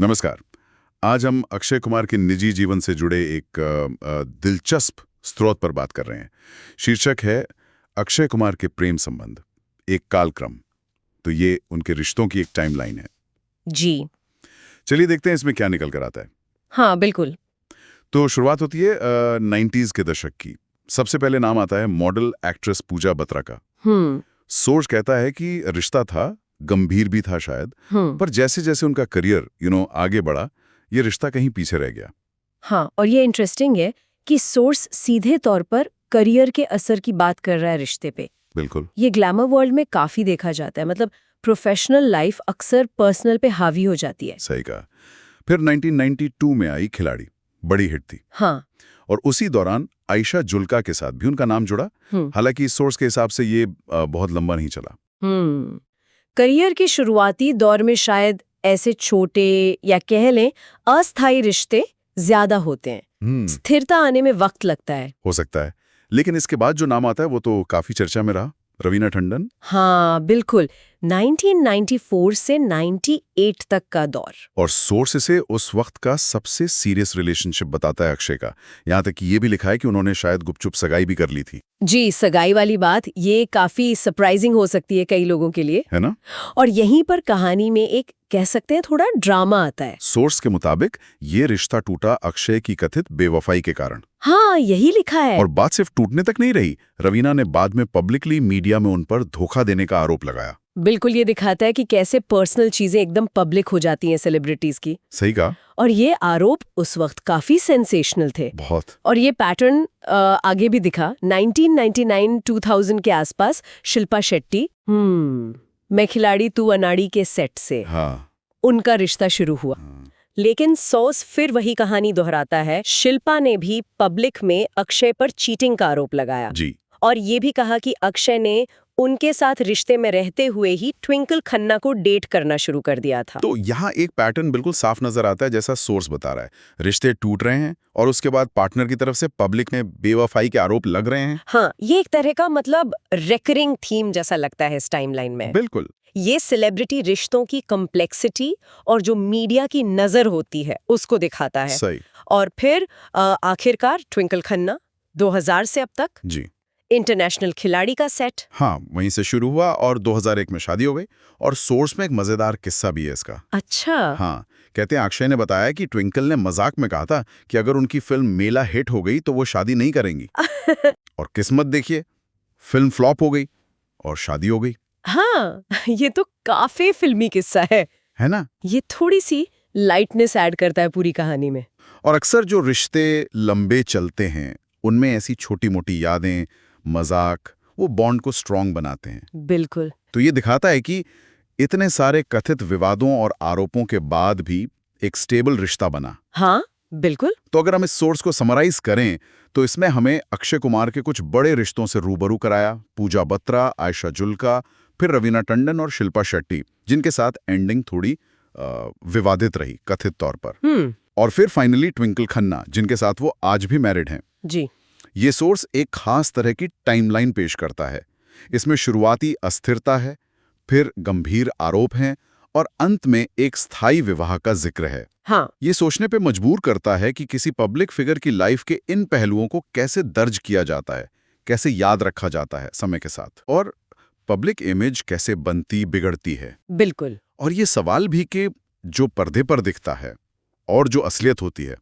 नमस्कार। आज हम अक्षय कुमार के निजी जीवन से जुड़े एक दिलचस्प स्रोत पर बात कर रहे हैं। शीर्षक है अक्षय कुमार के प्रेम संबंध, एक कालक्रम। तो ये उनके रिश्तों की एक टाइमलाइन है। जी। चलिए देखते हैं इसमें क्या निकल कर आता है। हाँ, बिल्कुल। तो शुरुआत होती है 90s के दशक की। सबसे पहले नाम आता है मॉडल एक्ट्रेस पूजा बत्रा का। सोर्स कहता है कि रिश्ता था, गंभीर भी था शायद, पर जैसे जैसे उनका करियर आगे बढ़ा, ये रिश्ता कहीं पीछे रह गया। हाँ, और ये इंटरेस्टिंग है कि सोर्स सीधे तौर पर करियर के असर की बात कर रहा है रिश्ते पे। बिल्कुल। ये ग्लैमर वर्ल्ड में काफी देखा जाता है, मतलब प्रोफेशनल लाइफ अक्सर पर्सनल पे हावी हो जाती है। सही कहा। फिर 1992 में आई खिलाड़ी, बड़ी हिट थी। हाँ। और उसी दौरान आयशा जुल्का के साथ भी उनका नाम जुड़ा। हालांकि इस सोर्स के हिसाब से ये बहुत लंबा नहीं चला। करियर के शुरुआती दौर में शायद ऐसे छोटे या कह लें अस्थायी रिश्ते ज्यादा होते हैं। स्थिरता आने में वक्त लगता है। हो सकता है, लेकिन इसके बाद जो नाम आता है वो तो काफी चर्चा में रहा, रवीना टंडन। हाँ, बिल्कुल। 1994 से 98 तक का दौर। और सोर्स से उस वक्त का सबसे सीरियस रिलेशनशिप बताता है अक्षय का। यहाँ तक कि ये भी लिखा है कि उन्होंने शायद गुपचुप सगाई भी कर ली थी। जी, सगाई वाली बात ये काफी सरप्राइजिंग हो सकती है कई लोगों के लिए, है ना? और यहीं पर कहानी में एक कह सकते हैं थोड़ा ड्रामा आता है। सोर्स के मुताबिक ये रिश्ता टूटा अक्षय की कथित बेवफाई के कारण। हाँ, यही लिखा है। और बात सिर्फ टूटने तक नहीं रही, रवीना ने बाद में पब्लिकली मीडिया में उन पर धोखा देने का आरोप लगाया। बिल्कुल, ये दिखाता है कि कैसे पर्सनल चीजें एकदम पब्लिक हो जाती हैं सेलिब्रिटीज की। सही कहा। और ये आरोप उस वक्त काफी सेंसेशनल थे। बहुत। और ये पैटर्न आगे भी दिखा। 1999-2000 के आसपास शिल्पा शेट्टी मैं खिलाड़ी तू अनाड़ी के सेट से उनका रिश्ता शुरू हुआ। लेकिन सोर्स फिर वही कहानी दोहराता है। शिल्पा ने भी पब्लिक में अक्षय पर चीटिंग का आरोप लगाया जी। और ये भी कहा कि अक्षय ने उनके साथ रिश्ते में रहते हुए ही ट्विंकल खन्ना को डेट करना शुरू कर दिया था। तो यहाँ एक पैटर्न बिल्कुल साफ नजर आता है, जैसा सोर्स बता रहा है। रिश्ते टूट रहे हैं और उसके बाद पार्टनर की तरफ से पब्लिक में बेवफाई के आरोप लग रहे हैं। हाँ, ये एक तरह का मतलब रेकरिंग थीम जैसा लगता है इस टाइमलाइन में। बिल्कुल। ये सेलिब्रिटी रिश्तों की कॉम्प्लेक्सिटी और जो मीडिया की नजर होती है उसको दिखाता है। सही। और फिर आखिरकार ट्विंकल खन्ना 2000 से अब तक जी। इंटरनेशनल खिलाड़ी का सेट। हाँ, वहीं से शुरू हुआ और 2001 में शादी हो गई। और सोर्स में एक मजेदार किस्सा भी है इसका। अच्छा। हाँ, कहते हैं अक्षय ने बताया कि ट्विंकल ने मजाक में कहा था कि अगर उनकी फिल्म मेला हिट हो गई तो वो शादी नहीं करेंगी। और किस्मत देखिए, फिल्म फ्लॉप हो गई और शादी हो गई। हाँ, ये तो काफी फिल्मी किस्सा है ना? ये थोड़ी सी लाइटनेस ऐड करता है पूरी कहानी में। और अक्सर जो रिश्ते लंबे चलते हैं उनमें ऐसी छोटी मोटी यादें, मजाक, वो बॉन्ड को स्ट्रॉन्ग बनाते हैं। बिल्कुल। तो ये दिखाता है कि इतने सारे कथित विवादों और आरोपों के बाद भी एक स्टेबल रिश्ता बना। हाँ, बिल्कुल। तो अगर हम इस सोर्स को समराइज करें तो इसमें हमें अक्षय कुमार के कुछ बड़े रिश्तों से रूबरू कराया। पूजा बत्रा, आयशा जुल्का, फिर रवीना टंडन और शिल्पा शेट्टी, जिनके साथ एंडिंग थोड़ी विवादित रही कथित तौर पर। और फिर फाइनली ट्विंकल खन्ना, जिनके साथ वो आज भी मैरिड हैं। जी। ये सोर्स एक खास तरह की टाइमलाइन पेश करता है। इसमें शुरुआती अस्थिरता है, फिर गंभीर आरोप हैं और अंत में एक स्थायी विवाह का जिक्र है। हाँ। ये सोचने पे मजबूर करता है कि किसी पब्लिक फिगर की लाइफ के इन पहलुओं को कैसे दर्ज किया जाता है, कैसे याद रखा जाता है समय के साथ, और पब्लिक इमेज कैसे बनती बिगड़ती है। बिल्कुल। और ये सवाल भी कि जो पर्दे पर दिखता है और जो असलियत होती है,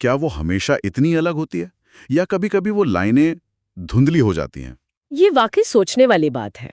क्या वो हमेशा इतनी अलग होती है या कभी-कभी वो लाइनें धुंधली हो जाती हैं? ये वाकई सोचने वाली बात है।